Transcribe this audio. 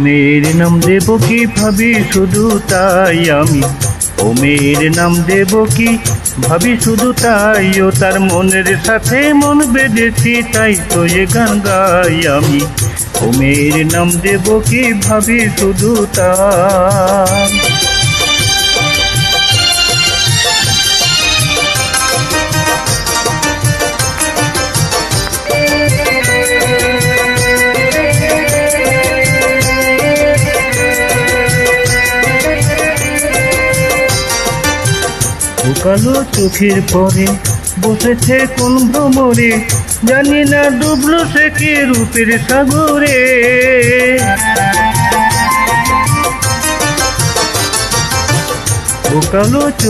মেয়ের নাম দেব কি ভাবি শুধু তাই আমি, ও মেয়ের নাম দেব কি ভাবি শুধু তাই, ও তার মনের সাথে মন বেঁধেছি তাই তো এ গান গাই আমি। ও মেয়ের নাম দেব কি ভাবি শুধু তাই। কালো চোখের পরে বসেছে কোন ভ্রমরে, জানি না ডুবলো সে কি রূপের সাগরে। ও কালো